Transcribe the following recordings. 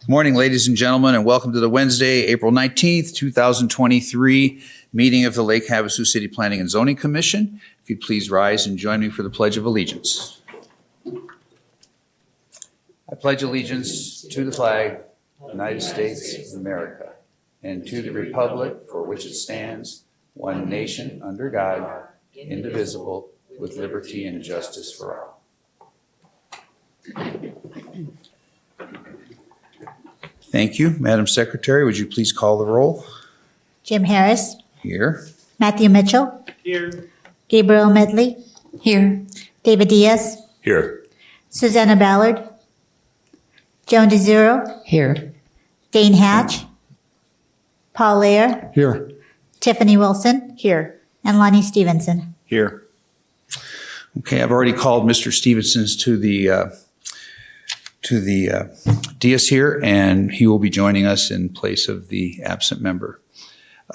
Good morning, ladies and gentlemen, and welcome to the Wednesday, April 19th, 2023 meeting of the Lake Havasu City Planning and Zoning Commission. If you'd please rise and join me for the Pledge of Allegiance. I pledge allegiance to the flag of the United States of America and to the republic for which it stands, one nation under God, indivisible, with liberty and justice for all. Thank you. Madam Secretary, would you please call the roll? Jim Harris. Here. Matthew Mitchell. Here. Gabriel Medley. Here. David Diaz. Here. Susanna Ballard. Joan DeZero. Here. Dane Hatch. Paul Lair. Here. Tiffany Wilson. Here. And Lonnie Stevenson. Here. Okay, I've already called Mr. Stevenson's to the dais here, and he will be joining us in place of the absent member.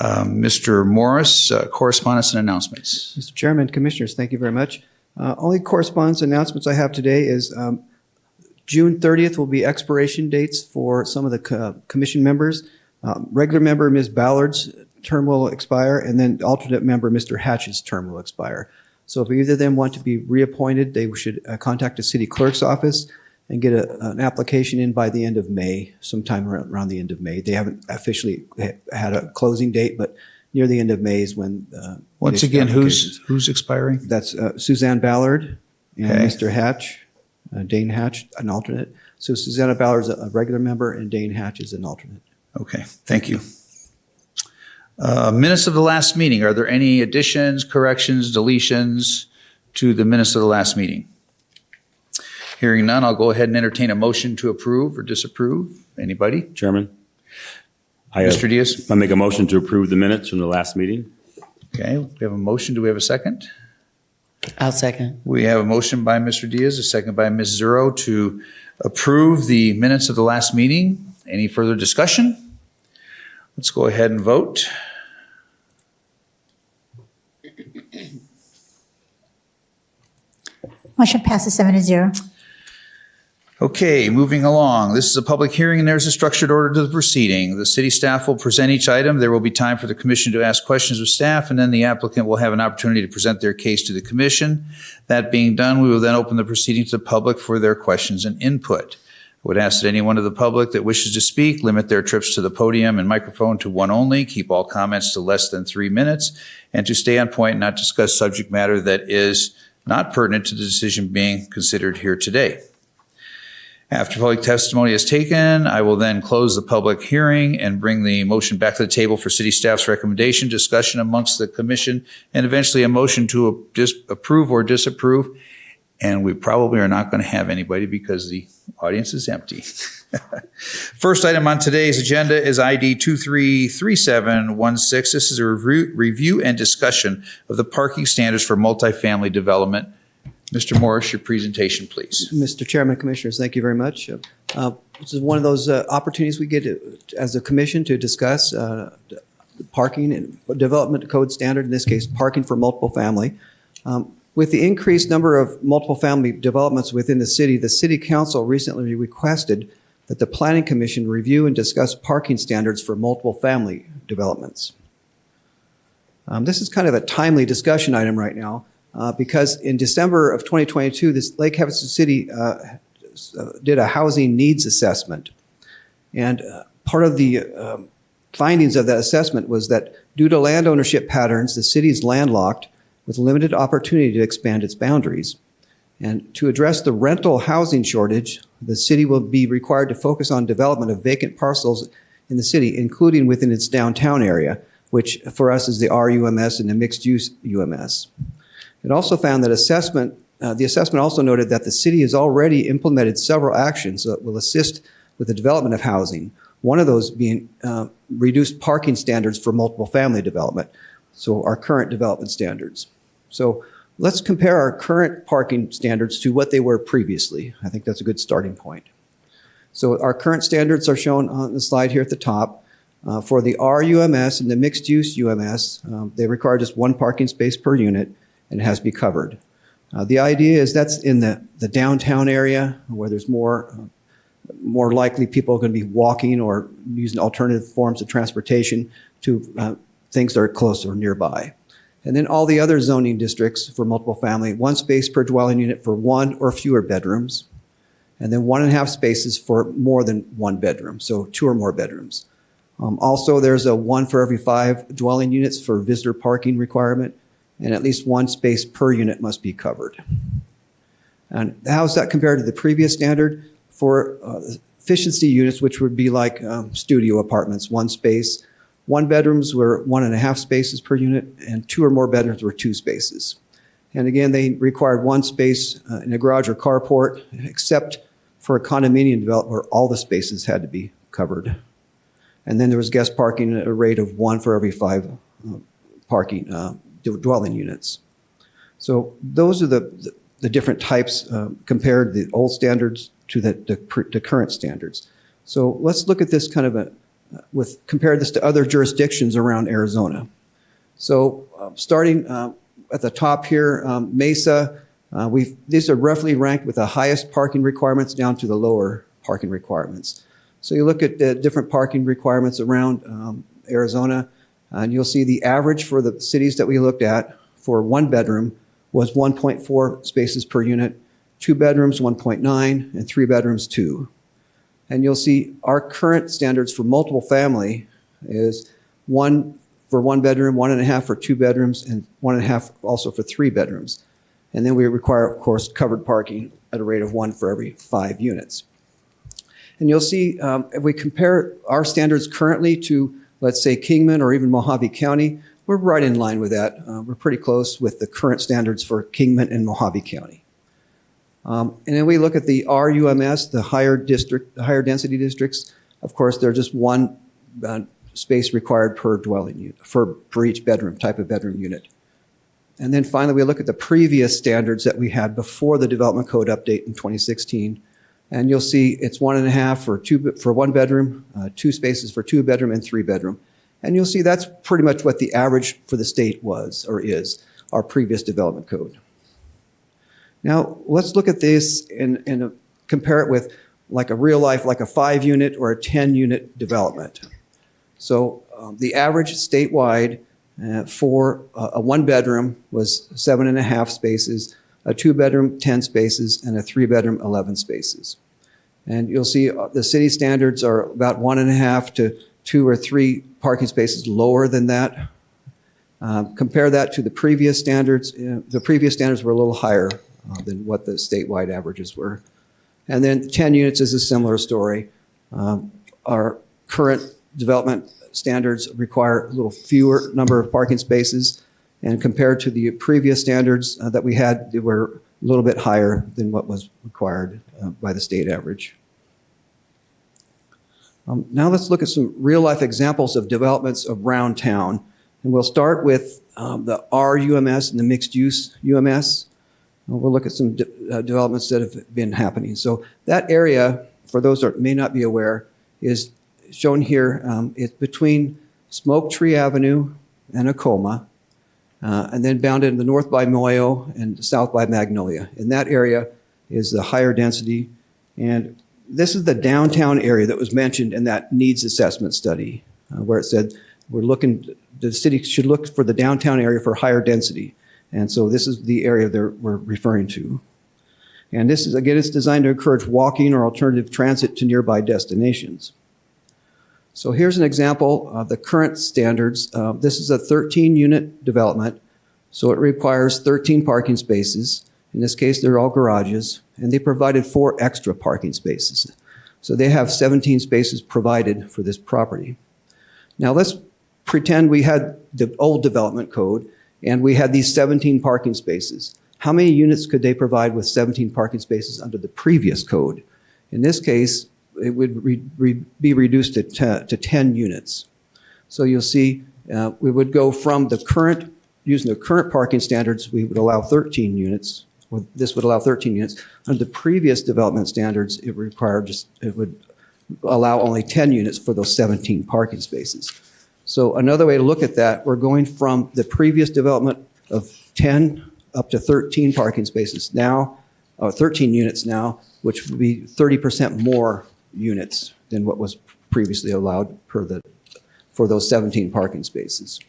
Mr. Morris, correspondence and announcements. Mr. Chairman, Commissioners, thank you very much. Only correspondence announcements I have today is June 30th will be expiration dates for some of the commission members. Regular member Ms. Ballard's term will expire, and then alternate member Mr. Hatch's term will expire. So if either of them want to be reappointed, they should contact the city clerk's office and get an application in by the end of May, sometime around the end of May. They haven't officially had a closing date, but near the end of May is when. Once again, who's expiring? That's Suzanne Ballard and Okay. Mr. Hatch, Dane Hatch, an alternate. So Susanna Ballard's a regular member and Dane Hatch is an alternate. Okay, thank you. Minutes of the last meeting. Are there any additions, corrections, deletions to the minutes of the last meeting? Hearing none, I'll go ahead and entertain a motion to approve or disapprove. Anybody? Chairman, Mr. Diaz? I make a motion to approve the minutes from the last meeting. Okay, we have a motion. Do we have a second? I'll second. We have a motion by Mr. Diaz, a second by Ms. Zero to approve the minutes of the last meeting. Any further discussion? Let's go ahead and vote. Motion passes 7-0. Okay, moving along. This is a public hearing and there's a structured order to the proceeding. The city staff will present each item. There will be time for the commission to ask questions of staff, and then the applicant will have an opportunity to present their case to the commission. That being done, we will then open the proceeding to the public for their questions and input. I would ask that anyone of the public that wishes to speak limit their trips to the podium and microphone to one only, keep all comments to less than 3 minutes, and to stay on point and not discuss subject matter that is not pertinent to the decision being considered here today. After public testimony is taken, I will then close the public hearing and bring the motion back to the table for city staff's recommendation, discussion amongst the commission, and eventually a motion to approve or disapprove. And we probably are not going to have anybody because the audience is empty. First item on today's agenda is ID 233716. This is a review and discussion of the parking standards for multifamily development. Mr. Morris, your presentation, please. Mr. Chairman, Commissioners, thank you very much. This is one of those opportunities we get as a commission to discuss parking and development code standard, in this case, parking for multiple family. With the increased number of multiple family developments within the city council recently requested that the Planning Commission review and discuss parking standards for multiple family developments. This is kind of a timely discussion item right now because in December of 2022, this Lake Havasu City did a housing needs assessment. And part of the findings of that assessment was that due to land ownership patterns, the city is landlocked with limited opportunity to expand its boundaries. And to address the rental housing shortage, the city will be required to focus on development of vacant parcels in the city, including within its downtown area, which for us is the RUMS and the mixed-use UMS. It also found that the assessment also noted that the city has already implemented several actions that will assist with the development of housing, one of those being reduced parking standards for multiple family development, so our current development standards. So let's compare our current parking standards to what they were previously. I think that's a good starting point. So our current standards are shown on the slide here at the top. For the RUMS and the mixed-use UMS, they require just one parking space per unit and it has to be covered. The idea is that's in the downtown area where there's more more likely people are going to be walking or using alternative forms of transportation to things that are close or nearby. And then all the other zoning districts for multiple family, 1 space per dwelling unit for 1 or fewer bedrooms, and then 1.5 spaces for more than 1 bedroom, so 2 or more bedrooms. Also, there's a 1 for every 5 dwelling units for visitor parking requirement, and at least 1 space per unit must be covered. And how is that compared to the previous standard? For efficiency units, which would be like studio apartments, 1 space. 1 bedrooms were 1.5 spaces per unit, and 2 or more bedrooms were 2 spaces. And again, they required 1 space in a garage or carport, except for a condominium development where all the spaces had to be covered. And then there was guest parking at a rate of 1 for every 5 parking dwelling units. So those are the different types compared the old standards to the current standards. So let's look at this kind of compare this to other jurisdictions around Arizona. So starting at the top here, Mesa, these are roughly ranked with the highest parking requirements down to the lower parking requirements. So you look at the different parking requirements around Arizona, and you'll see the average for the cities that we looked at for 1 bedroom was 1.4 spaces per unit, 2 bedrooms 1.9, and 3 bedrooms 2. And you'll see our current standards for multiple family is 1 for 1 bedroom, 1.5 for 2 bedrooms, and 1.5 also for 3 bedrooms. And then we require, of course, covered parking at a rate of 1 for every 5 units. And you'll see if we compare our standards currently to, let's say, Kingman or even Mojave County, we're right in line with that. We're pretty close with the current standards for Kingman and Mojave County. And then we look at the RUMS, the higher density districts. Of course, they're just 1 space required per dwelling unit, for each bedroom, type of bedroom unit. And then finally, we look at the previous standards that we had before the Development Code update in 2016. And you'll see it's 1.5 for 1 bedroom, 2 spaces for 2 bedroom, and 3 bedroom. And you'll see that's pretty much what the average for the state was or is, our previous Development Code. Now, let's look at this and compare it with like a real life, like a 5-unit or a 10-unit development. So the average statewide for a 1 bedroom was 7.5 spaces, a 2 bedroom, 10 spaces, and a 3 bedroom, 11 spaces. And you'll see the city standards are about 1.5 to 2 or 3 parking spaces lower than that. Compare that to the previous standards. The previous standards were a little higher than what the statewide averages were. And then 10 units is a similar story. Our current development standards require a little fewer number of parking spaces, and compared to the previous standards that we had, they were a little bit higher than what was required by the state average. Now let's look at some real-life examples of developments around town. And we'll start with the RUMS and the mixed-use UMS. We'll look at some developments that have been happening. So that area, for those that may not be aware, is shown here. It's between Smoke Tree Avenue and Acoma, and then bounded in the north by Moyo and south by Magnolia. In that area is the higher density. And this is the downtown area that was mentioned in that needs assessment study, where it said the city should look for the downtown area for higher density. And so this is the area we're referring to. And this is, again, it's designed to encourage walking or alternative transit to nearby destinations. So here's an example of the current standards. This is a 13-unit development, so it requires 13 parking spaces. In this case, they're all garages, and they provided 4 extra parking spaces. So they have 17 spaces provided for this property. Now let's pretend we had the old development code, and we had these 17 parking spaces. How many units could they provide with 17 parking spaces under the previous code? In this case, it would be reduced to 10 units. So you'll see we would go from using the current parking standards, we would allow 13 units, or this would allow 13 units. Under the previous development standards, it would allow only 10 units for those 17 parking spaces. So another way to look at that, we're going from the previous development of 10 up to 13 parking spaces now, or 13 units now, which would be 30% more units than what was previously allowed for those 17 parking spaces.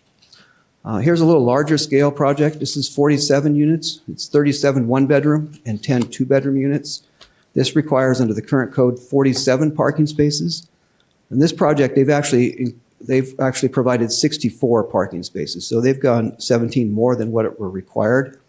Here's a little larger scale project. This is 47 units. It's 37 one-bedroom and 10 two-bedroom units. This requires, under the current code, 47 parking spaces. In this project, they've actually provided 64 parking spaces. So they've gone 17 more than what were required.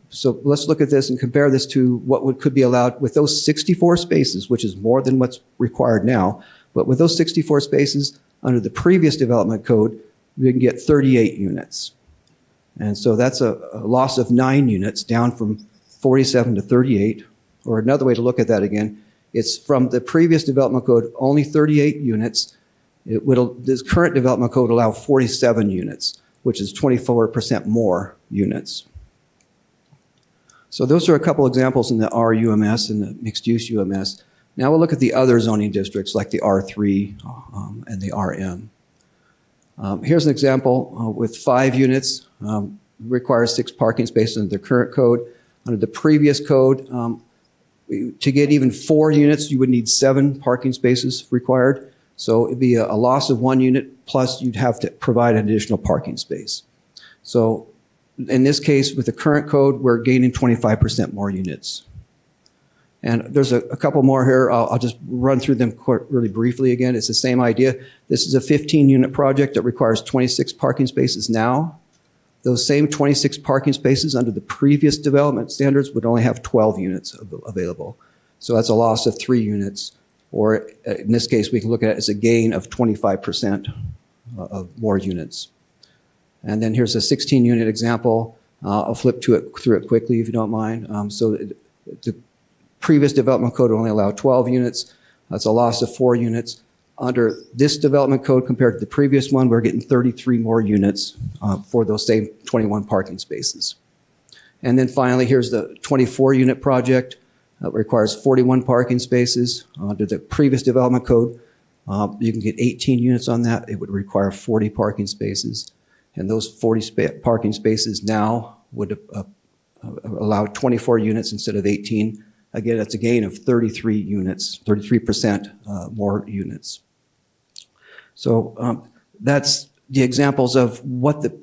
So let's look at this and compare this to what could be allowed with those 64 spaces, which is more than what's required now. But with those 64 spaces, under the previous development code, we can get 38 units. And so that's a loss of 9 units, down from 47 to 38. Or another way to look at that again, it's from the previous development code, only 38 units. This current development code allow 47 units, which is 24% more units. So those are a couple examples in the RUMS and the mixed-use UMS. Now we'll look at the other zoning districts like the R3 and the RM. Here's an example with 5 units, requires 6 parking spaces under the current code. Under the previous code, to get even 4 units, you would need 7 parking spaces required. So it'd be a loss of 1 unit, plus you'd have to provide an additional parking space. So in this case, with the current code, we're gaining 25% more units. And there's a couple more here. I'll just run through them really briefly again. It's the same idea. This is a 15-unit project that requires 26 parking spaces now. Those same 26 parking spaces under the previous development standards would only have 12 units available. So that's a loss of 3 units. Or in this case, we can look at it as a gain of 25% of more units. And then here's a 16-unit example. I'll flip through it quickly if you don't mind. So the previous development code only allowed 12 units. That's a loss of 4 units. Under this development code compared to the previous one, we're getting 33 more units for those same 21 parking spaces. And then finally, here's the 24-unit project. Requires 41 parking spaces. Under the previous development code, you can get 18 units on that. It would require 40 parking spaces. And those 40 parking spaces now would allow 24 units instead of 18. Again, that's a gain of 33 units, 33% more units. So that's the examples of what the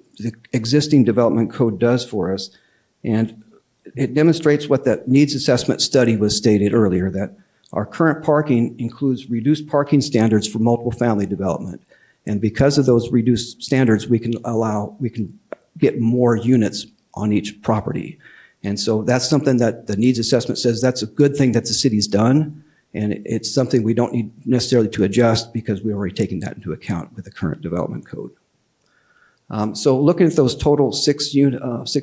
existing development code does for us. And it demonstrates what that needs assessment study was stated earlier, that our current parking includes reduced parking standards for multiple family development. And because of those reduced standards, we can get more units on each property. And so that's something that the needs assessment says that's a good thing that the city's done. And it's something we don't need necessarily to adjust because we're already taking that into account with the current development code. So looking at those total 6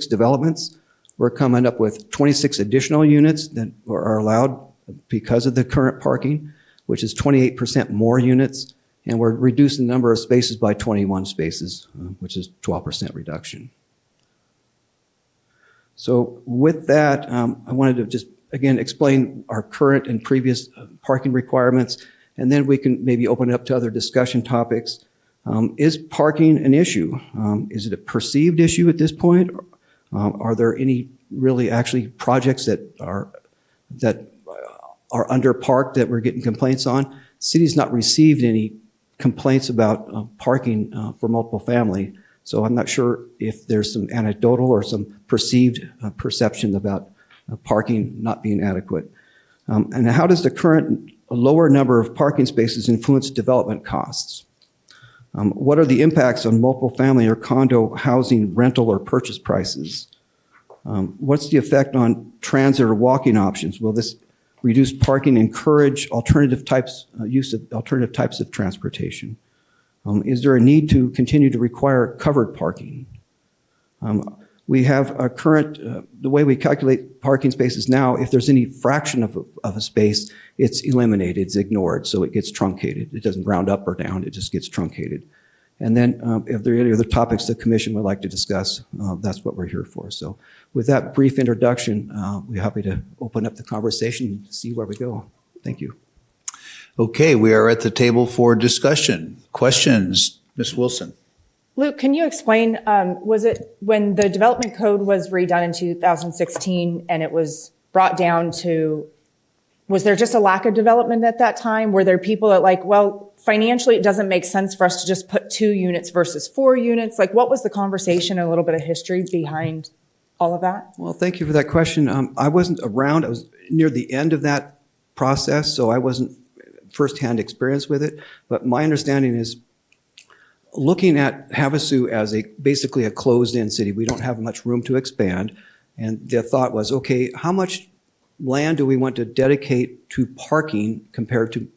developments, we're coming up with 26 additional units that are allowed because of the current parking, which is 28% more units. And we're reducing the number of spaces by 21 spaces, which is 12% reduction. So with that, I wanted to just, again, explain our current and previous parking requirements, and then we can maybe open it up to other discussion topics. Is parking an issue? Is it a perceived issue at this point? Are there any really actually projects that are underparked that we're getting complaints on? The city's not received any complaints about parking for multiple family. So I'm not sure if there's some anecdotal or some perceived perception about parking not being adequate. And how does the current lower number of parking spaces influence development costs? What are the impacts on multiple family or condo housing rental or purchase prices? What's the effect on transit or walking options? Will this reduced parking encourage alternative types of transportation? Is there a need to continue to require covered parking? We have a current, the way we calculate parking spaces now, if there's any fraction of a space, it's eliminated, it's ignored, so it gets truncated. It doesn't round up or down, it just gets truncated. And then if there are any other topics the commission would like to discuss, that's what we're here for. So with that brief introduction, we're happy to open up the conversation and see where we go. Thank you. Okay, we are at the table for discussion. Questions? Ms. Wilson? Luke, can you explain, was it when the development code was redone in 2016 and it was brought down to was there just a lack of development at that time? Were there people that like, well, financially, it doesn't make sense for us to just put 2 units versus 4 units? Like, what was the conversation, a little bit of history behind all of that? Well, thank you for that question. I wasn't around. I was near the end of that process, so I wasn't firsthand experience with it. But my understanding is looking at Havasu as basically a closed-in city, we don't have much room to expand. And the thought was, okay, how much land do we want to dedicate to parking compared to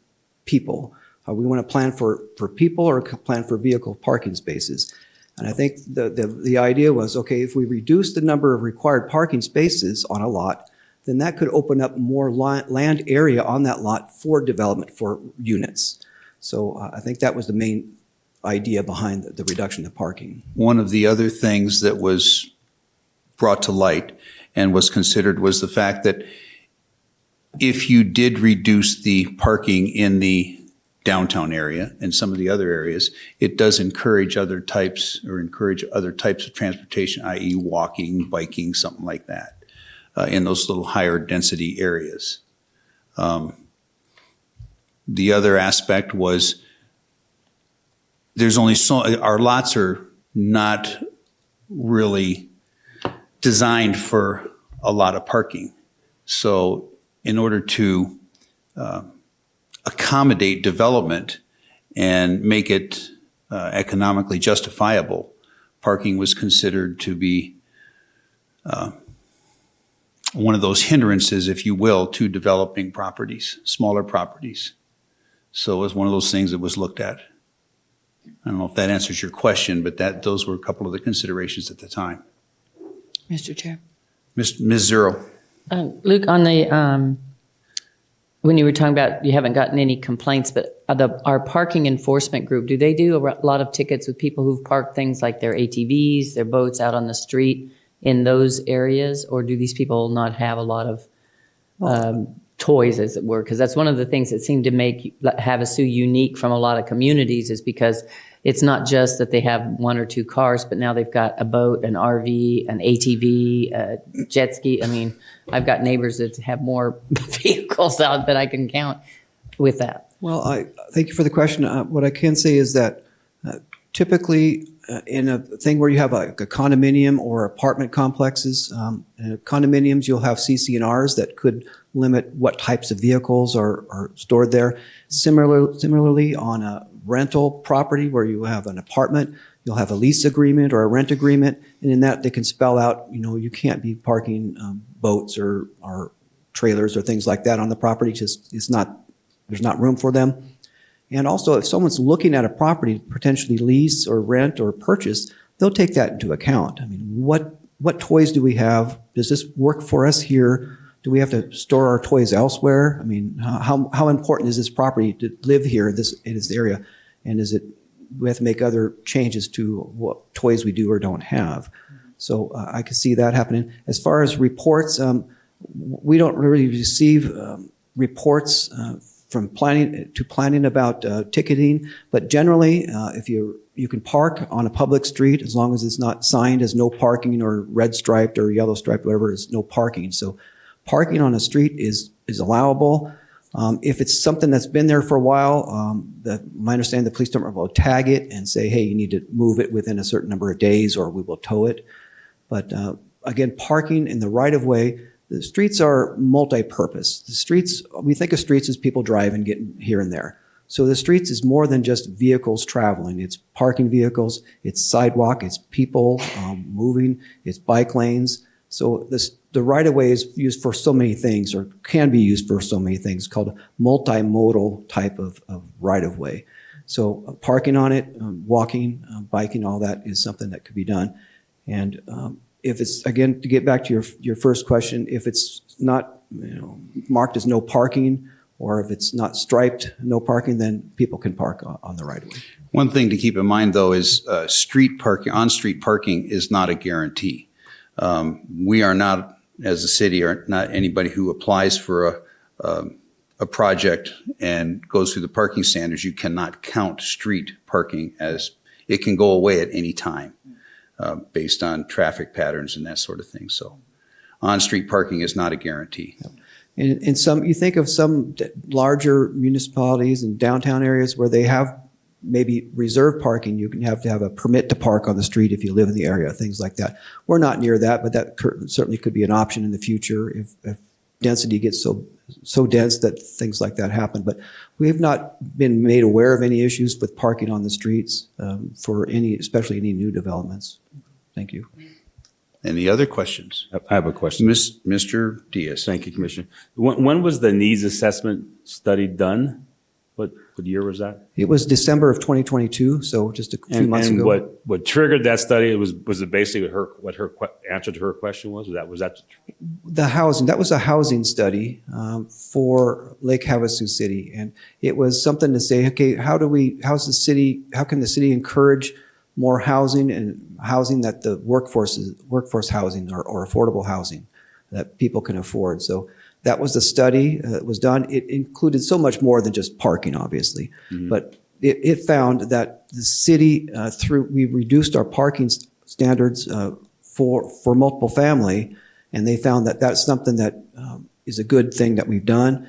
people? We want to plan for people or plan for vehicle parking spaces. And I think the idea was, okay, if we reduce the number of required parking spaces on a lot, then that could open up more land area on that lot for development for units. So I think that was the main idea behind the reduction of parking. One of the other things that was brought to light and was considered was the fact that if you did reduce the parking in the downtown area and some of the other areas, it does encourage other types of transportation, i.e. walking, biking, something like that, in those little higher density areas. The other aspect was our lots are not really designed for a lot of parking. So in order to accommodate development and make it economically justifiable, parking was considered to be one of those hindrances, if you will, to developing properties, smaller properties. So it was one of those things that was looked at. I don't know if that answers your question, but those were a couple of the considerations at the time. Mr. Chair. Ms. Zero. Luke, on the, when you were talking about you haven't gotten any complaints, but our parking enforcement group, do they do a lot of tickets with people who've parked things like their ATVs, their boats out on the street in those areas? Or do these people not have a lot of toys, as it were? Because that's one of the things that seemed to make Havasu unique from a lot of communities, is because it's not just that they have 1 or 2 cars, but now they've got a boat, an RV, an ATV, a jet ski. I mean, I've got neighbors that have more vehicles out than I can count with that. Well, I thank you for the question. What I can say is that typically in a thing where you have a condominium or apartment complexes, condominiums, you'll have CC&Rs that could limit what types of vehicles are stored there. Similarly, on a rental property where you have an apartment, you'll have a lease agreement or a rent agreement, and in that they can spell out, you can't be parking boats or trailers or things like that on the property. Just there's not room for them. And also, if someone's looking at a property to potentially lease or rent or purchase, they'll take that into account. I mean, what toys do we have? Does this work for us here? Do we have to store our toys elsewhere? I mean, how important is this property to live here in this area? And we have to make other changes to what toys we do or don't have? So I can see that happening. As far as reports, we don't really receive reports from planning about ticketing, but generally, if you can park on a public street as long as it's not signed as no parking or red striped or yellow striped, whatever, is no parking. So parking on a street is allowable. If it's something that's been there for a while, my understanding, the police department will tag it and say, hey, you need to move it within a certain number of days or we will tow it. But again, parking in the right of way, the streets are multi-purpose. The streets, we think of streets as people driving, getting here and there. So the streets is more than just vehicles traveling. It's parking vehicles, it's sidewalk, it's people moving, it's bike lanes. So the right-of-way is used for so many things, or can be used for so many things, called a multimodal type of right-of-way. So parking on it, walking, biking, all that is something that could be done. And if it's, again, to get back to your first question, if it's not marked as no parking, or if it's not striped no parking, then people can park on the right-of-way. One thing to keep in mind, though, is street parking, on-street parking is not a guarantee. We are not, as a city, are not anybody who applies for a project and goes through the parking standards. You cannot count street parking as it can go away at any time based on traffic patterns and that sort of thing. So on-street parking is not a guarantee. In some, you think of some larger municipalities and downtown areas where they have maybe reserved parking, you can have to have a permit to park on the street if you live in the area, things like that. We're not near that, but that certainly could be an option in the future if density gets so dense that things like that happen. But we have not been made aware of any issues with parking on the streets for especially any new developments. Thank you. Any other questions? I have a question. Mr. Diaz. Thank you, Commissioner. When was the needs assessment study done? What year was that? It was December of 2022, so just a few months And ago. what triggered that study was it basically what her answer to her question was? Was that The housing, that was a housing study for Lake Havasu City. And it was something to say, okay, how can the city encourage more housing and housing that the workforce housing or affordable housing that people can afford. So that was the study that was done. It included so much more than just parking, obviously. But it found that the city, we reduced our parking standards for multiple family, and they found that that's something that is a good thing that we've done.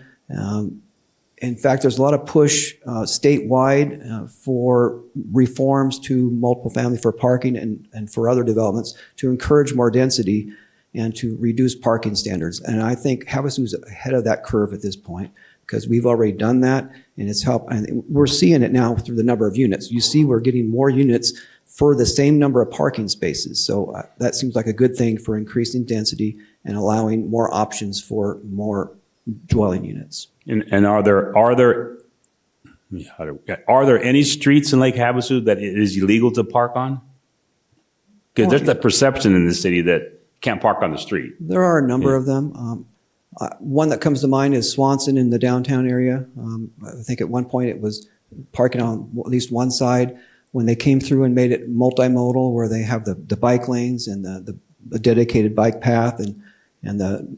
In fact, there's a lot of push statewide for reforms to multiple family for parking and for other developments to encourage more density and to reduce parking standards. And I think Havasu's ahead of that curve at this point because we've already done that and it's helped. And we're seeing it now through the number of units. You see we're getting more units for the same number of parking spaces. So that seems like a good thing for increasing density and allowing more options for more dwelling units. and are there any streets in Lake Havasu that it is illegal to park on? Because there's that perception in the city that you can't park on the street. There are a number of them. One that comes to mind is Swanson in the downtown area. I think at one point it was parking on at least one side. When they came through and made it multimodal, where they have the bike lanes and the dedicated bike path and the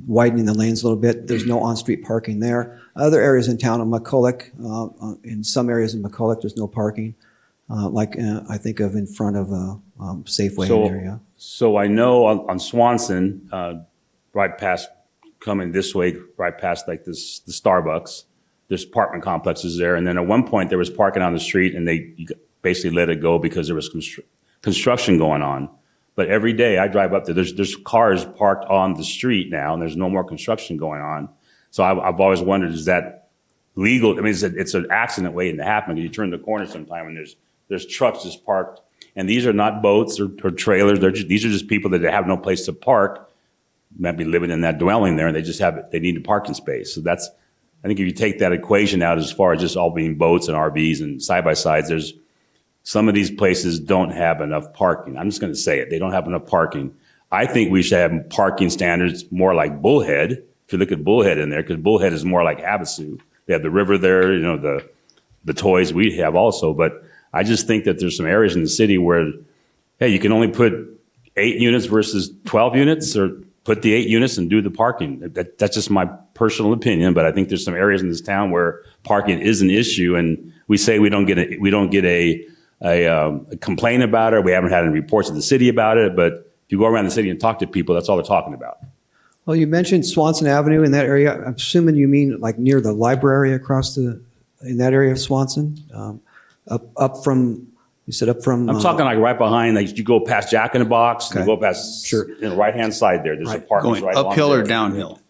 widening the lanes a little bit, there's no on-street parking there. Other areas in town, in McCulloch, in some areas in McCulloch, there's no parking. I think of in front of Safeway area. So I know on Swanson, right past coming this way, right past like the Starbucks, there's apartment complexes there. And then at one point there was parking on the street and they basically let it go because there was construction going on. But every day I drive up there, there's cars parked on the street now and there's no more construction going on. So I've always wondered, is that legal? I mean, it's an accident waiting to happen. You turn the corner sometime and there's trucks just parked. And these are not boats or trailers. These are just people that have no place to park, might be living in that dwelling there, and they need a parking space. So I think if you take that equation out as far as just all being boats and RVs and side-by-sides, there's some of these places don't have enough parking. I'm just going to say it. They don't have enough parking. I think we should have parking standards more like Bullhead. If you look at Bullhead in there, because Bullhead is more like Havasu. They have the river there, the toys we have also. But I just think that there's some areas in the city where, hey, you can only put 8 units versus 12 units, or put the 8 units and do the parking. That's just my personal opinion, but I think there's some areas in this town where parking is an issue, and we say we don't get a complaint about it. We haven't had any reports to the city about it, but if you go around the city and talk to people, that's all they're talking about. Well, you mentioned Swanson Avenue in that area. I'm assuming you mean like near the library in that area of Swanson? Up from. I'm talking like right behind, like you go past Jack in the Box, and you go past, Sure. the right-hand side there. There's apartments Going right along uphill or there. downhill?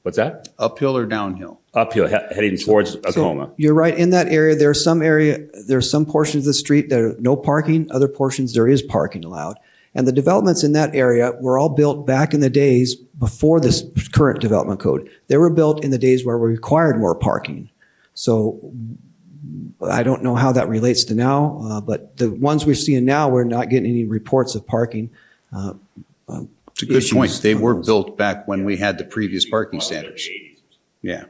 What's that? Uphill or downhill? Uphill, heading towards Acoma. So you're right. In that area, there are some portions of the street that are no parking. Other portions there is parking allowed. And the developments in that area were all built back in the days before this current development code. They were built in the days where we required more parking. So I don't know how that relates to now, but the ones we're seeing now, we're not getting any reports of parking. It's a good point. They were built back when we had the previous parking standards. Yeah.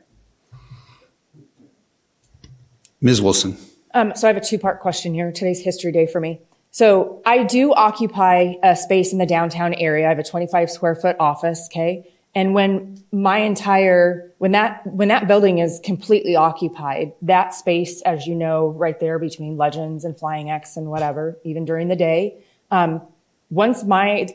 Ms. Wilson. So I have a 2-part question here. Today's history day for me. So I do occupy a space in the downtown area. I have a 25 square foot office. Okay. And when that building is completely occupied, that space, as you know, right there between Legends and Flying X and whatever, even during the day, once my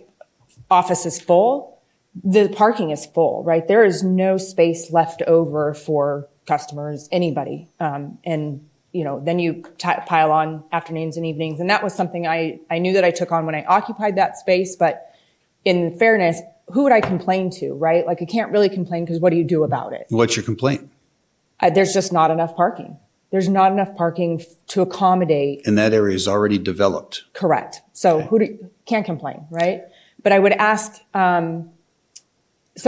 office is full, the parking is full, right? There is no space left over for customers, anybody. And, you know, then you pile on afternoons and evenings. And that was something I knew that I took on when I occupied that space. But in fairness, who would I complain to, right? Like, I can't really complain because what do you do about it? What's your complaint? There's just not enough parking. There's not enough parking to accommodate. And that area is already developed. Correct. So can't complain, right? But I would ask some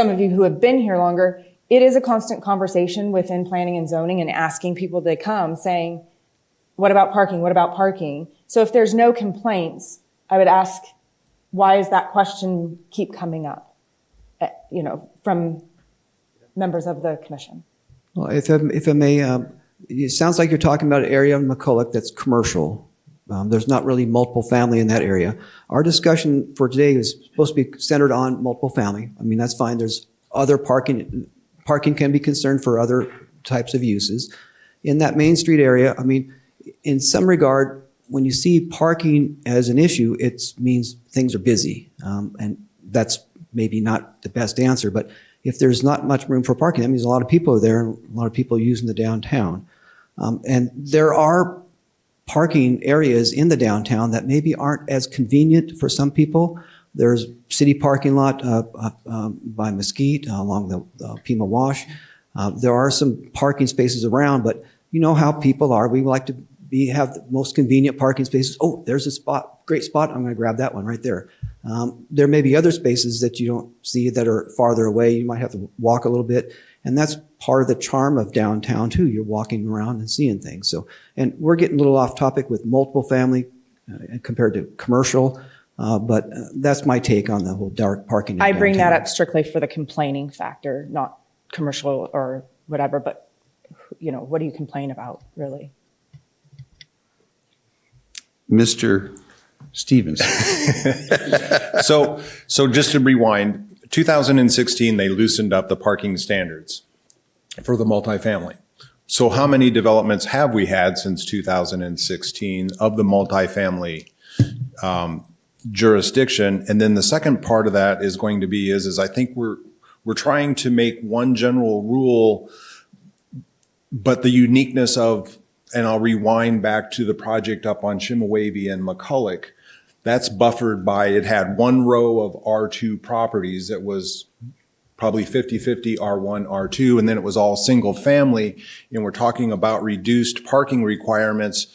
of you who have been here longer, it is a constant conversation within planning and zoning and asking people to come saying, what about parking? What about parking? So if there's no complaints, I would ask, why does that question keep coming up, you know, from members of the commission? Well, if I may, it sounds like you're talking about an area in McCulloch that's commercial. There's not really multiple family in that area. Our discussion for today is supposed to be centered on multiple family. I mean, that's fine. There's other parking. Parking can be concerned for other types of uses. In that Main Street area, I mean, in some regard, when you see parking as an issue, it means things are busy. And that's maybe not the best answer, but if there's not much room for parking, that means a lot of people are there and a lot of people using the downtown. And there are parking areas in the downtown that maybe aren't as convenient for some people. There's city parking lot by Mesquite along the Pima Wash. There are some parking spaces around, but you know how people are. We like to have the most convenient parking spaces. Oh, there's a spot, great spot. I'm going to grab that one right there. There may be other spaces that you don't see that are farther away. You might have to walk a little bit. And that's part of the charm of downtown too. You're walking around and seeing things. So, and we're getting a little off topic with multiple family compared to commercial. But that's my take on the whole dark parking. in I bring that downtown. up strictly for the complaining factor, not commercial or whatever, but, you know, what do you complain about, really? Mr. Stevens. So just to rewind, 2016, they loosened up the parking standards for the multifamily. So how many developments have we had since 2016 of the multifamily jurisdiction? And then the second part of that is going to be is I think we're trying to make one general rule, but the uniqueness of, and I'll rewind back to the project up on Chimawavy and McCulloch, that's buffered by, it had one row of R2 properties that was probably 50-50 R1, R2, and then it was all single family. And we're talking about reduced parking requirements,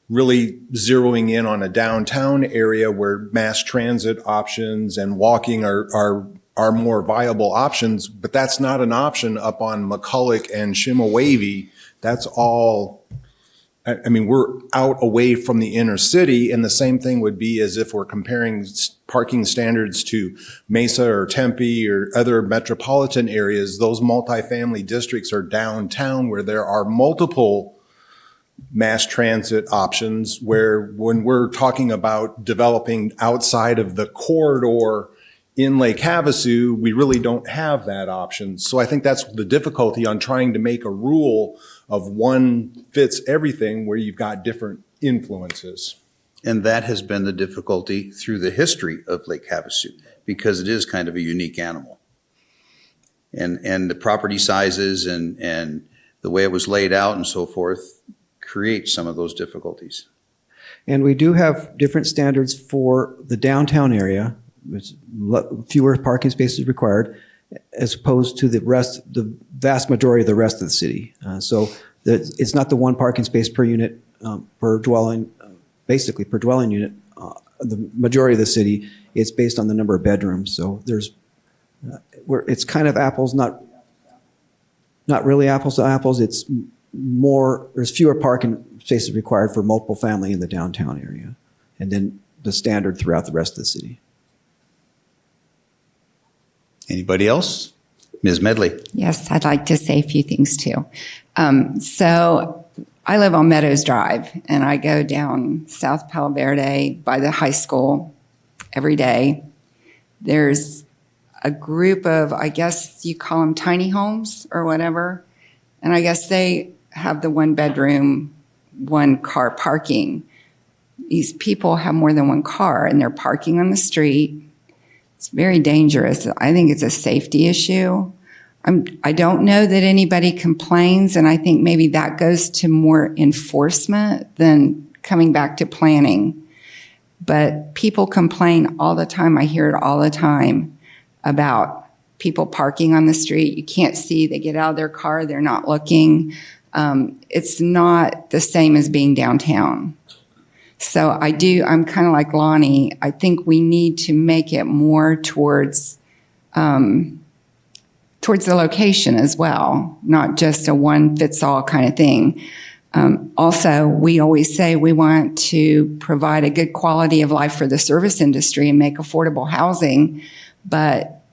really zeroing in on a downtown area where mass transit options and walking are more viable options, but that's not an option up on McCulloch and Chimawavy. That's all, I mean, we're out away from the inner city, and the same thing would be as if we're comparing parking standards to Mesa or Tempe or other metropolitan areas. Those multifamily districts are downtown where there are multiple mass transit options, where when we're talking about developing outside of the corridor in Lake Havasu, we really don't have that option. So I think that's the difficulty on trying to make a rule of one fits everything where you've got different influences. And that has been the difficulty through the history of Lake Havasu, because it is kind of a unique animal. And the property sizes and the way it was laid out and so forth create some of those difficulties. And we do have different standards for the downtown area, with fewer parking spaces required, as opposed to the vast majority of the rest of the city. So it's not the one parking space per unit per dwelling, basically per dwelling unit. The majority of the city, it's based on the number of bedrooms. So it's kind of apples, not really apples to apples. It's more, there's fewer parking spaces required for multiple family in the downtown area, and then the standard throughout the rest of the city. Anybody else? Ms. Medley. Yes, I'd like to say a few things too. So I live on Meadows Drive, and I go down South Palo Verde by the high school every day. There's a group of, I guess you call them tiny homes or whatever, and I guess they have the one bedroom, one car parking. These people have more than one car, and they're parking on the street. It's very dangerous. I think it's a safety issue. I don't know that anybody complains, and I think maybe that goes to more enforcement than coming back to planning. But people complain all the time. I hear it all the time about people parking on the street. You can't see. They get out of their car. They're not looking. It's not the same as being downtown. So I'm kind of like Lonnie. I think we need to make it more towards the location as well, not just a one-fits-all kind of thing. Also, we always say we want to provide a good quality of life for the service industry and make affordable housing, but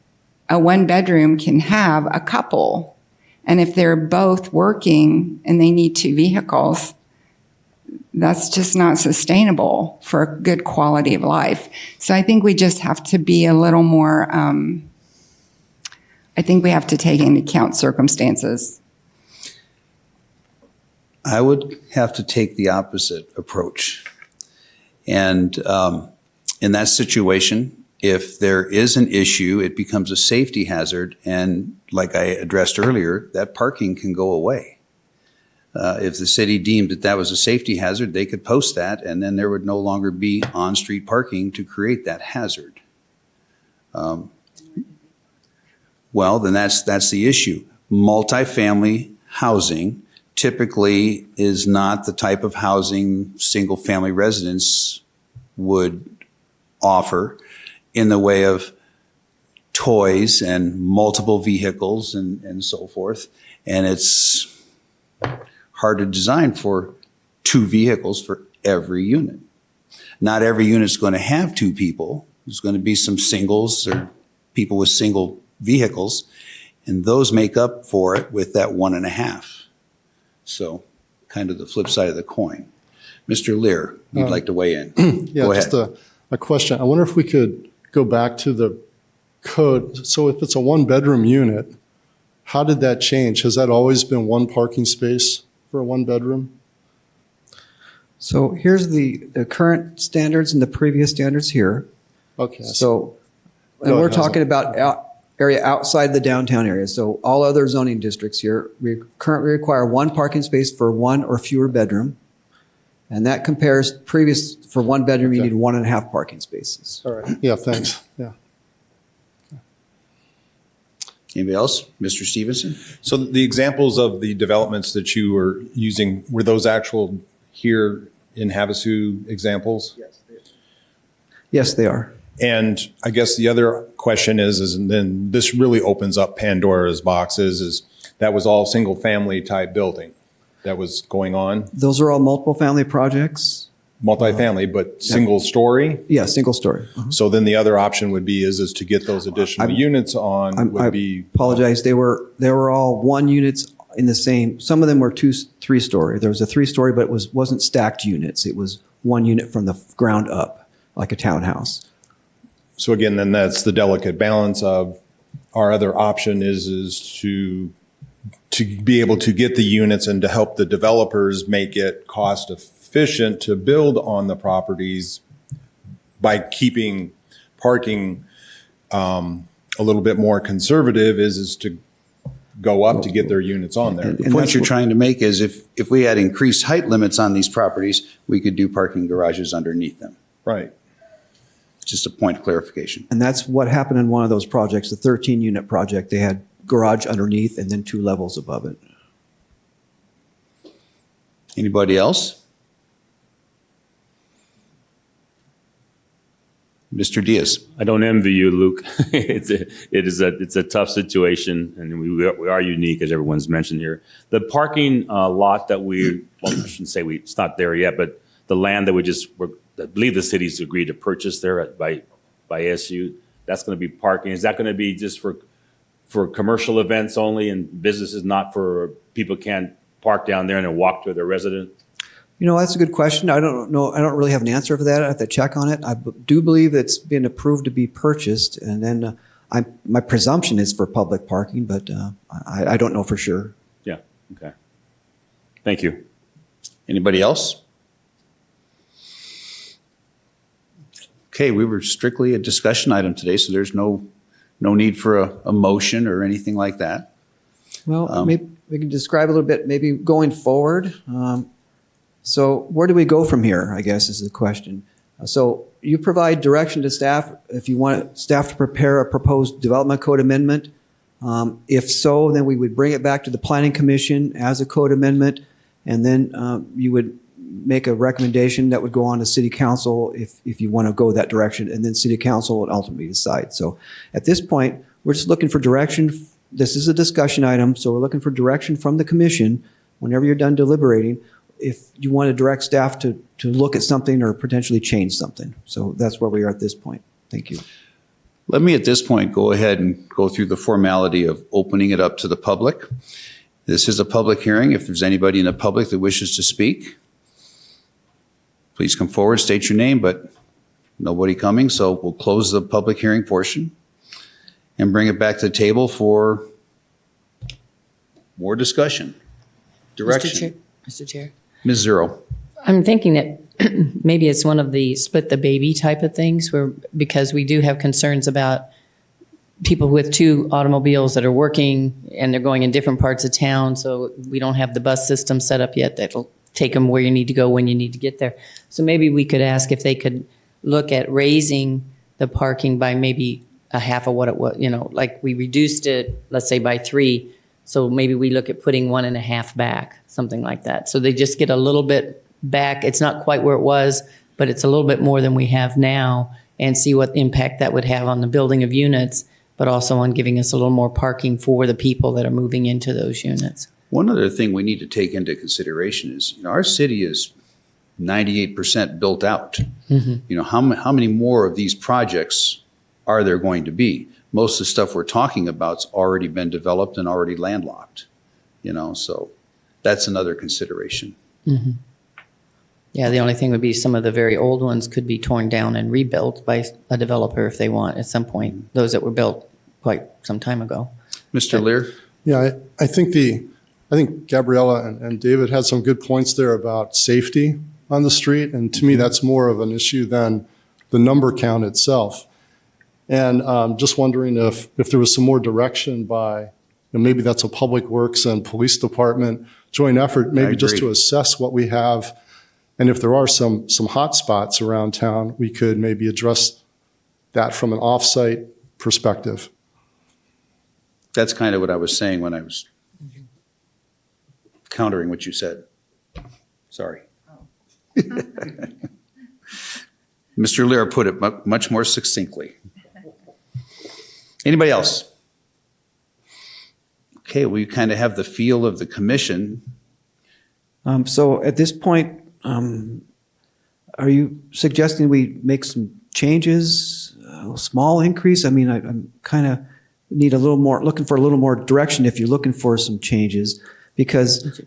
a one-bedroom can have a couple. And if they're both working and they need 2 vehicles, that's just not sustainable for a good quality of life. So I think we just have to be a little more, I think we have to take into account circumstances. I would have to take the opposite approach. And in that situation, if there is an issue, it becomes a safety hazard. And like I addressed earlier, that parking can go away. If the city deemed that was a safety hazard, they could post that, and then there would no longer be on-street parking to create that hazard. Well, then that's the issue. Multifamily housing typically is not the type of housing single-family residents would offer in the way of toys and multiple vehicles and so forth. And it's hard to design for 2 vehicles for every unit. Not every unit's going to have 2 people. There's going to be some singles or people with single vehicles, and those make up for it with that 1.5. So kind of the flip side of the coin. Mr. Lear, you'd like to weigh in. Yeah, Go ahead. just a question. I wonder if we could go back to the code. So if it's a 1-bedroom unit, how did that change? Has that always been 1 parking space for a 1-bedroom? So here's the current standards and the previous standards here. Okay. So, and No, it we're hasn't. talking about area outside the downtown area. So all other zoning districts here, we currently require 1 parking space for 1 or fewer bedroom. And that compares previous, for 1 bedroom, you Okay. need 1.5 parking spaces. All right. Yeah, thanks. Yeah. Anybody else? Mr. Stevenson? So the examples of the developments that you were using, were those actual here in Havasu examples? Yes, they are. And I guess the other question is, and then this really opens up Pandora's boxes, is that was all single family type building that was going on, Those are all multiple family projects. multifamily, but single story. Yeah, single story. So then the other option would be is to get those additional units on I would be. apologize. They were all 1 units in the same. Some of them were 2, 3-story. There was a 3-story, but it wasn't stacked units. It was 1 unit from the ground up, like a townhouse. So again, then that's the delicate balance of our other option is to be able to get the units and to help the developers make it cost efficient to build on the properties by keeping parking a little bit more conservative is to go up to get their units on there. The point you're trying to make is if we had increased height limits on these properties, we could do parking garages underneath them. Right. Just a point of clarification. And that's what happened in one of those projects, the 13-unit project. They had garage underneath and then 2 levels above it. Anybody else? Mr. Diaz? I don't envy you, Luke. It's a tough situation, and we are unique, as everyone's mentioned here. The parking lot that I shouldn't say it's not there yet, but the land that I believe the city's agreed to purchase there by ASU, that's going to be parking. Is that going to be just for commercial events only and businesses, not for people can't park down there and then walk to their residence? You know, that's a good question. I don't know. I don't really have an answer for that. I have to check on it. I do believe it's been approved to be purchased, and then my presumption is for public parking, but I don't know for sure. Yeah, okay. Thank you. Anybody else? Okay, we were strictly a discussion item today, so there's no need for a motion or anything like that. Well, maybe we can describe a little bit, maybe going forward. So where do we go from here, I guess, is the question. So you provide direction to staff if you want staff to prepare a proposed development code amendment. If so, then we would bring it back to the Planning Commission as a code amendment, and then you would make a recommendation that would go on to City Council if you want to go that direction, and then City Council would ultimately decide. So at this point, we're just looking for direction. This is a discussion item, so we're looking for direction from the commission whenever you're done deliberating, if you want to direct staff to look at something or potentially change something. So that's where we are at this point. Thank you. Let me at this point go ahead and go through the formality of opening it up to the public. This is a public hearing. If there's anybody in the public that wishes to speak, please come forward, state your name, but nobody coming, so we'll close the public hearing portion and bring it back to the table for more discussion, direction. Mr. Chair. Ms. Zero. I'm thinking that maybe it's one of the split the baby type of things where, because we do have concerns about people with two automobiles that are working and they're going in different parts of town. So we don't have the bus system set up yet that'll take them where you need to go when you need to get there. So maybe we could ask if they could look at raising the parking by maybe a half of what it was, like we reduced it, let's say by 3. So maybe we look at putting 1.5 back, something like that. So they just get a little bit back. It's not quite where it was, but it's a little bit more than we have now, and see what impact that would have on the building of units, but also on giving us a little more parking for the people that are moving into those units. One other thing we need to take into consideration is, our city is 98% built out. Mm-hmm. How many more of these projects are there going to be? Most of the stuff we're talking about's already been developed and already landlocked, so that's another consideration. Mm-hmm. Yeah, the only thing would be some of the very old ones could be torn down and rebuilt by a developer if they want at some point, those that were built quite some time ago. Mr. Lear? Yeah, I think Gabriella and David had some good points there about safety on the street, and to me, that's more of an issue than the number count itself. And just wondering if there was some more direction by, maybe that's a Public Works and Police Department joint effort, maybe just to assess what we have. And if there are some hot spots around town, we could maybe address that from an off-site perspective. That's kind of what I was saying when I was countering what you said. Sorry. Mr. Lear put it much more succinctly. Anybody else? Okay, we kind of have the feel of the commission. So at this point, are you suggesting we make some changes, a small increase? I mean, I'm kind of need a little more, looking for a little more direction if you're looking for some changes, because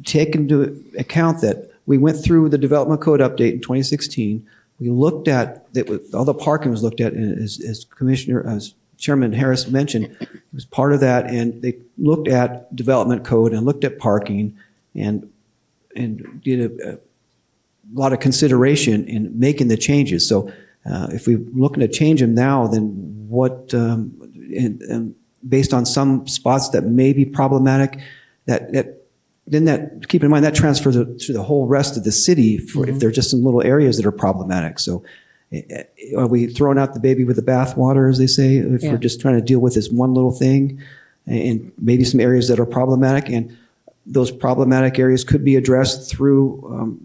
take into account that we went through the development code update in 2016. We looked at, all the parking was looked at, and as Chairman Harris mentioned, it was part of that, and they looked at development code and looked at parking and did a lot of consideration in making the changes. So if we're looking to change them now, then what, and based on some spots that may be problematic, then keep in mind that transfers to the whole rest of the city if there are just some little areas that are problematic. So are we throwing out the baby with the bathwater, as they say, if we're just trying to deal with this one little thing and maybe some areas that are problematic? And those problematic areas could be addressed through,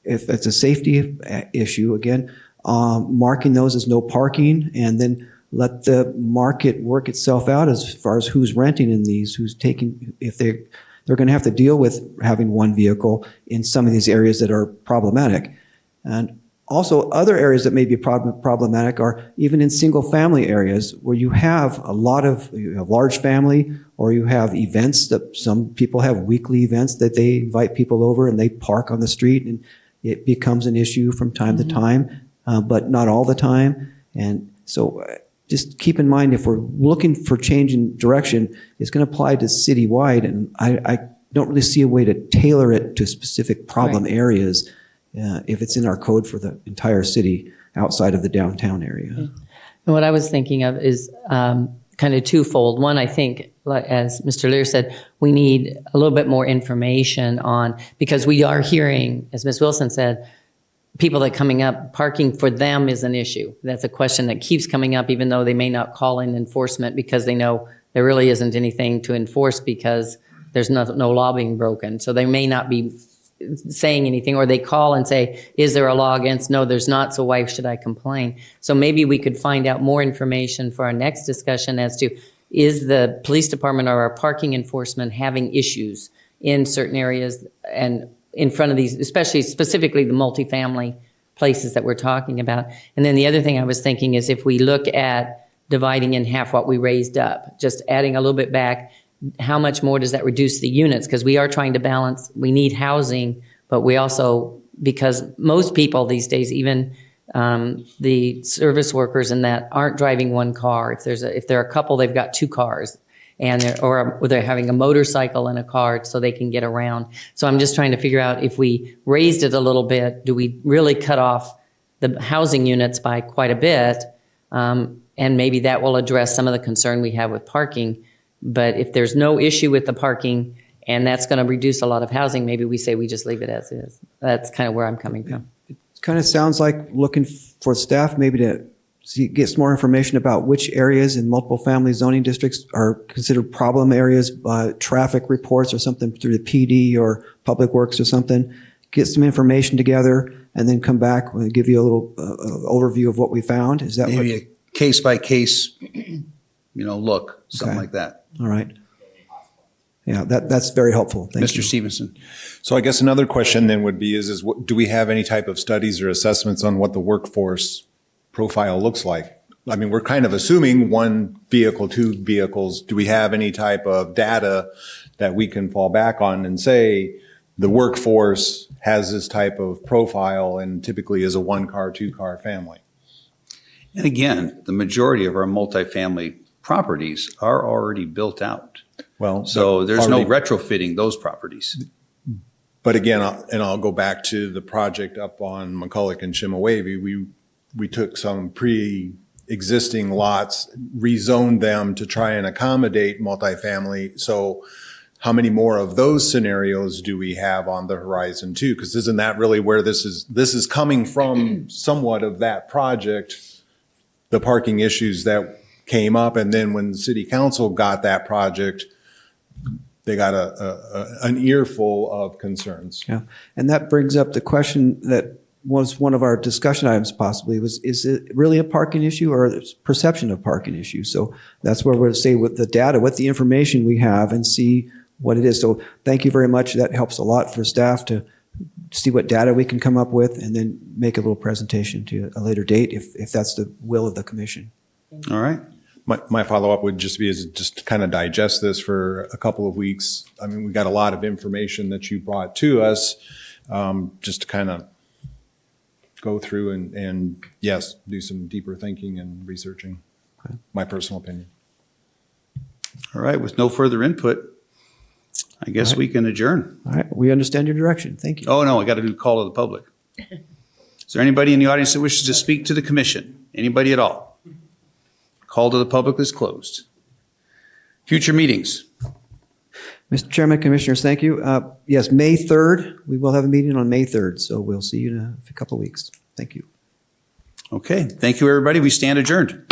if it's a safety issue, again, marking those as no parking, and then let the market work itself out as far as who's renting in these, who's taking, if they're going to have to deal with having one vehicle in some of these areas that are problematic. And also other areas that may be problematic are even in single family areas where you have a large family, or you have events that some people have weekly events that they invite people over and they park on the street, and it becomes an issue from time to time, but not all the time. And so just keep in mind, if we're looking for change in direction, it's going to apply to citywide, and I don't really see a way to tailor it to specific problem areas if it's in our code for the entire city. outside of the downtown area. And what I was thinking of is kind of twofold. One, I think, like, as Mr. Lear said, we need a little bit more information on, because we are hearing, as Ms. Wilson said, people that coming up, parking for them is an issue. That's a question that keeps coming up, even though they may not call in enforcement because they know there really isn't anything to enforce because there's no law being broken. So they may not be saying anything, or they call and say, is there a law against? No, there's not, so why should I complain? So maybe we could find out more information for our next discussion as to, is the police department or our parking enforcement having issues in certain areas and in front of these, especially specifically the multifamily places that we're talking about. And then the other thing I was thinking is, if we look at dividing in half what we raised up, just adding a little bit back, how much more does that reduce the units? Because we are trying to balance, we need housing, but we also, because most people these days, even the service workers and that, aren't driving one car. If they're a couple, they've got two cars, and they're having a motorcycle and a car so they can get around. So I'm just trying to figure out, if we raised it a little bit, do we really cut off the housing units by quite a bit? And maybe that will address some of the concern we have with parking. But if there's no issue with the parking and that's going to reduce a lot of housing, maybe we say we just leave it as is. That's kind of where I'm coming from. It kind of sounds like looking for staff maybe to get some more information about which areas in multiple family zoning districts are considered problem areas by traffic reports or something through the PD or Public Works or something. Get some information together and then come back and give you a little overview of what we found. Is that Maybe a case by case, look, something Okay. like that. All right. Yeah, that's very helpful. Thank Mr. you. Stevenson. So I guess another question then would be is what, do we have any type of studies or assessments on what the workforce profile looks like? I mean, we're kind of assuming one vehicle, two vehicles. Do we have any type of data that we can fall back on and say the workforce has this type of profile and typically is a one car, two car family? And again, the majority of our multifamily properties are already built out. Well, So there's no already- retrofitting those properties. But again, I'll go back to the project up on McCulloch and Chimawavy. We took some pre-existing lots, rezoned them to try and accommodate multifamily. So how many more of those scenarios do we have on the horizon too? Because isn't that really where this is coming from, somewhat of that project, the parking issues that came up. And then when the city council got that project, they got an earful of concerns. Yeah, and that brings up the question that was one of our discussion items possibly, is it really a parking issue or a perception of parking issue? So that's where we'll say with the data, with the information we have, and see what it is. So thank you very much. That helps a lot for staff to see what data we can come up with and then make a little presentation to a later date if that's the will of the commission. All right. My follow-up would just be is just to kind of digest this for a couple of weeks. I mean, we got a lot of information that you brought to us, just to kind of go through and yes, do some deeper thinking and researching. Okay. My personal opinion. All right. With no further input, I guess we can adjourn. All right, we understand your direction. Thank you. Oh, no, I got to do call to the public. Is there anybody in the audience that wishes to speak to the commission? Anybody at all? Call to the public is closed. Future meetings. Mr. Chairman, Commissioners, thank you. Yes, May 3rd, we will have a meeting on May 3rd, so we'll see you in a couple of weeks. Thank you. Okay. Thank you, everybody. We stand adjourned.